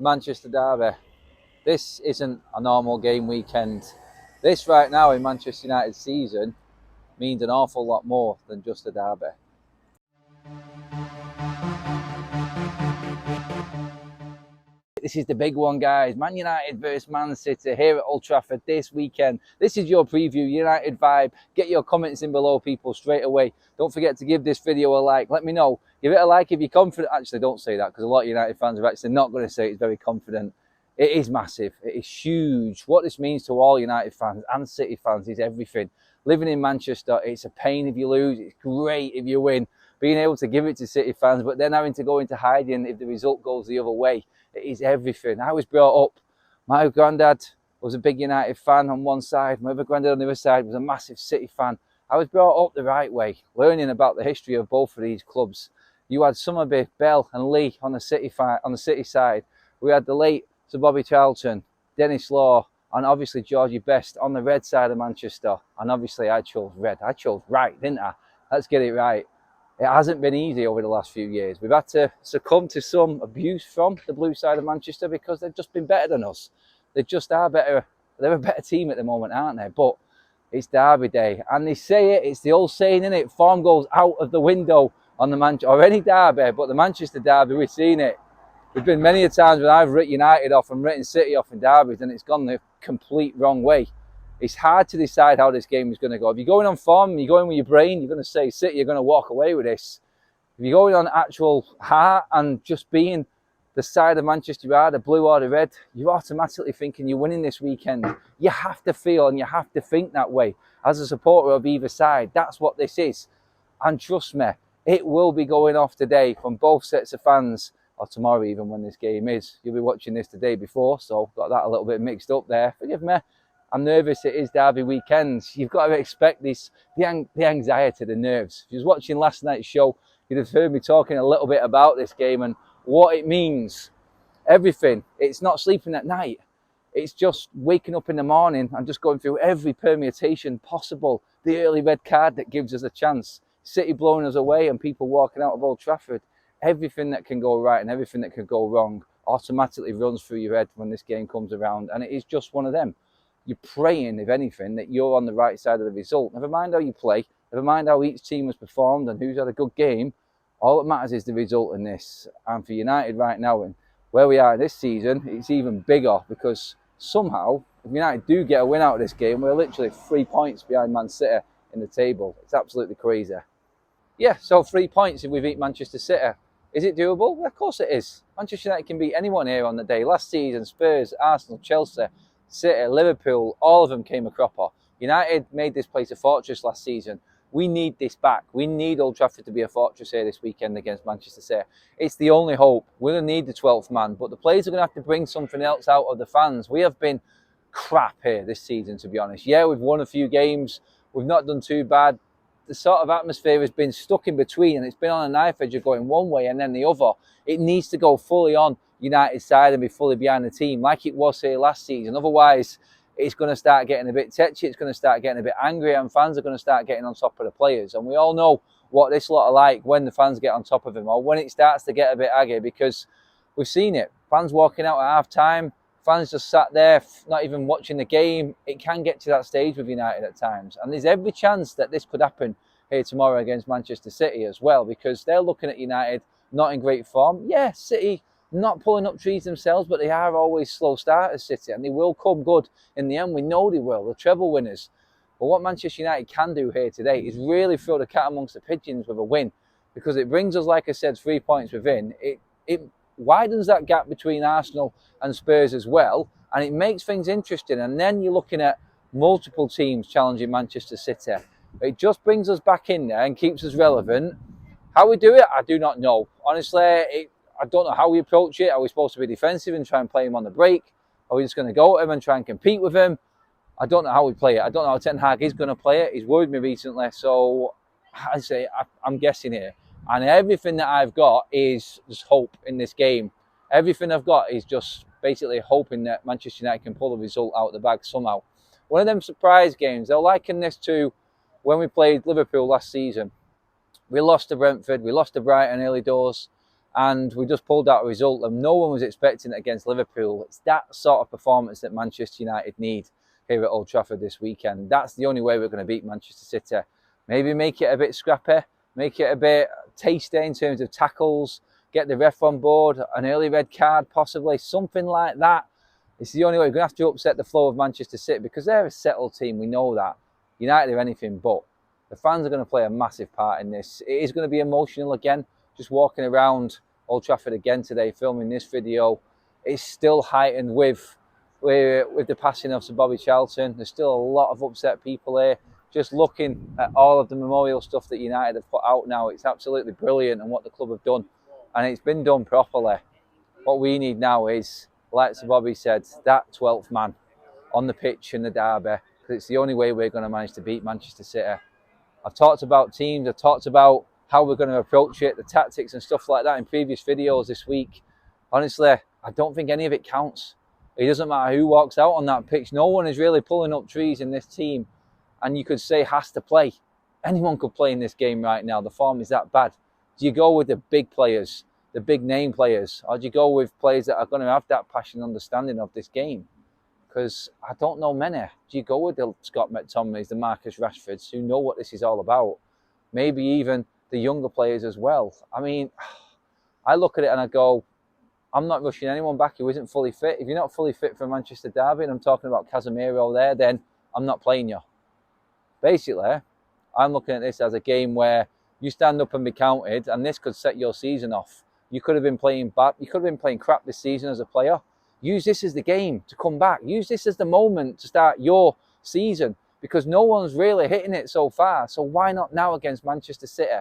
Manchester derby. This isn't a normal game weekend. This right now in Manchester United's season means an awful lot more than just a derby. This is the big one, guys. Man United versus Man City here at Old Trafford this weekend. This is your preview, United vibe. Get your comments in below, people, straight away. Don't forget to give this video a like. Let me know. Give it a like if you're confident. Actually, don't say that, because a lot of United fans are actually not going to say it's very confident. It is massive. It is huge. What this means to all United fans and City fans is everything. Living in Manchester, it's a pain if you lose. It's great if you win. Being able to give it to City fans, but then having to go into hiding if the result goes the other way. It is everything. I was brought up, my granddad was a big United fan on one side, my other granddad on the other side was a massive City fan. I was brought up the right way, learning about the history of both of these clubs. You had Summerby, Bell and Lee on the City side. We had the late Sir Bobby Charlton, Dennis Law, and obviously Georgie Best on the red side of Manchester. And obviously I chose red. I chose right, didn't I? Let's get it right. It hasn't been easy over the last few years. We've had to succumb to some abuse from the blue side of Manchester because they've just been better than us. They just are better. They're a better team at the moment, aren't they? But it's derby day. And they say it, it's the old saying, isn't it? Form goes out of the window on the or any derby, but the Manchester derby, we've seen it. There's been many a times when I've written United off and written City off in derbies and it's gone the complete wrong way. It's hard to decide how this game is going to go. If you're going on form, you're going with your brain, you're going to say City, you're going to walk away with this. If you're going on actual heart and just being the side of Manchester you are, the blue or the red, you're automatically thinking you're winning this weekend. You have to feel and you have to think that way. As a supporter of either side, that's what this is. And trust me, it will be going off today from both sets of fans, or tomorrow even when this game is. You'll be watching this the day before, so got that a little bit mixed up there. Forgive me. I'm nervous. It is derby weekends. You've got to expect this, the anxiety, the nerves. If you was watching last night's show, you'd have heard me talking a little bit about this game and what it means. Everything. It's not sleeping at night. It's just waking up in the morning and just going through every permutation possible. The early red card that gives us a chance. City blowing us away and people walking out of Old Trafford. Everything that can go right and everything that can go wrong automatically runs through your head when this game comes around. And it is just one of them. You're praying, if anything, that you're on the right side of the result. Never mind how you play, never mind how each team has performed and who's had a good game. All that matters is the result in this. And for United right now, and where we are this season, it's even bigger because somehow, if United do get a win out of this game, we're literally 3 points behind Man City in the table. It's absolutely crazy. Yeah, so 3 points if we beat Manchester City. Is it doable? Well, of course it is. Manchester United can beat anyone here on the day. Last season, Spurs, Arsenal, Chelsea, City, Liverpool, all of them came a cropper. United made this place a fortress last season. We need this back. We need Old Trafford to be a fortress here this weekend against Manchester City. It's the only hope. We're going to need the 12th man, but the players are going to have to bring something else out of the fans. We have been crap here this season, to be honest. Yeah, we've won a few games. We've not done too bad. The sort of atmosphere has been stuck in between and it's been on a knife edge of going one way and then the other. It needs to go fully on United side and be fully behind the team like it was here last season. Otherwise, it's going to start getting a bit tetchy, it's going to start getting a bit angry and fans are going to start getting on top of the players. And we all know what this lot are like when the fans get on top of them or when it starts to get a bit aggy, because we've seen it. Fans walking out at half-time, fans just sat there, not even watching the game. It can get to that stage with United at times. And there's every chance that this could happen here tomorrow against Manchester City as well, because they're looking at United not in great form. Yeah, City not pulling up trees themselves, but they are always slow starters, City, and they will come good in the end. We know they will. The treble winners. But what Manchester United can do here today is really throw the cat amongst the pigeons with a win, because it brings us, like I said, 3 points within. It widens that gap between Arsenal and Spurs as well, and it makes things interesting. And then you're looking at multiple teams challenging Manchester City. It just brings us back in there and keeps us relevant. How we do it, I do not know. Honestly, I don't know how we approach it. Are we supposed to be defensive and try and play him on the break? Are we just going to go at him and try and compete with him? I don't know how we play it. I don't know how Ten Hag is going to play it. He's worried me recently. So I say I'm guessing here. And everything that I've got is just hope in this game. Everything I've got is just basically hoping that Manchester United can pull the result out of the bag somehow. One of them surprise games. They'll liken this to when we played Liverpool last season. We lost to Brentford. We lost to Brighton early doors. and we just pulled out a result that no one was expecting against Liverpool. It's that sort of performance that Manchester United need here at Old Trafford this weekend. That's the only way we're going to beat Manchester City. Maybe make it a bit scrappy, make it a bit tasty in terms of tackles, get the ref on board, an early red card possibly, something like that. It's the only way. We're going to have to upset the flow of Manchester City because they're a settled team, we know that. United are anything but. The fans are going to play a massive part in this. It is going to be emotional again. Just walking around Old Trafford again today, filming this video, it's still heightened with the passing of Sir Bobby Charlton. There's still a lot of upset people here. Just looking at all of the memorial stuff that United have put out now, it's absolutely brilliant and what the club have done. And it's been done properly. What we need now is, like Sir Bobby said, that 12th man on the pitch in the derby, because it's the only way we're going to manage to beat Manchester City. I've talked about teams, I've talked about how we're going to approach it, the tactics and stuff like that in previous videos this week. Honestly, I don't think any of it counts. It doesn't matter who walks out on that pitch. No one is really pulling up trees in this team, and you could say has to play. Anyone could play in this game right now. The form is that bad. Do you go with the big players, the big name players, or do you go with players that are going to have that passion and understanding of this game? Because I don't know many. Do you go with the Scott McTominays, the Marcus Rashfords, who know what this is all about? Maybe even the younger players as well. I mean, I look at it and I go, I'm not rushing anyone back who isn't fully fit. If you're not fully fit for Manchester derby, and I'm talking about Casemiro there, then I'm not playing you. Basically, I'm looking at this as a game where you stand up and be counted, and this could set your season off. You could have been playing bad. You could have been playing crap this season as a player. Use this as the game to come back. Use this as the moment to start your season, because no one's really hitting it so far. So why not now against Manchester City?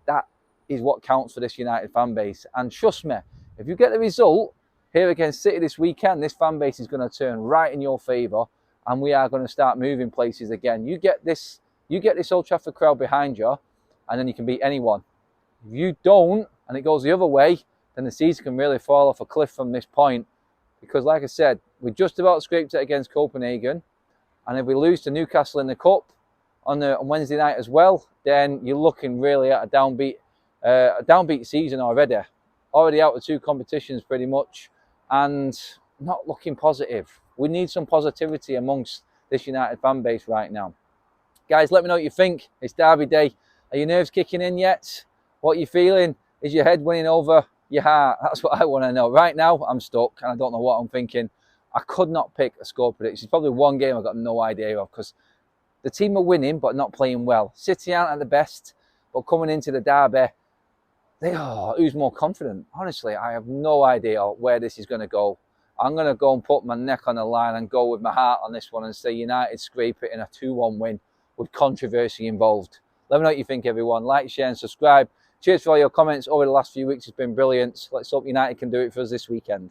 That is what counts for this United fan base. And trust me, if you get the result here against City this weekend, this fan base is going to turn right in your favour, and we are going to start moving places again. You get this Old Trafford crowd behind you, and then you can beat anyone. If you don't, and it goes the other way, then the season can really fall off a cliff from this point. Because like I said, we just about scraped it against Copenhagen, and if we lose to Newcastle in the Cup on Wednesday night as well, then you're looking really at a downbeat season already. Already out of 2 competitions pretty much, and not looking positive. We need some positivity amongst this United fan base right now. Guys, let me know what you think. It's derby day. Are your nerves kicking in yet? What are you feeling? Is your head winning over your heart? That's what I want to know. Right now, I'm stuck and I don't know what I'm thinking. I could not pick a score prediction. It's probably one game I've got no idea of, because the team are winning but not playing well. City aren't at the best, but coming into the derby, who's more confident? Honestly, I have no idea where this is going to go. I'm going to go and put my neck on the line and go with my heart on this one and say United scrape it in a 2-1 win with controversy involved. Let me know what you think, everyone. Like, share and subscribe. Cheers for all your comments over the last few weeks. It's been brilliant. Let's hope United can do it for us this weekend.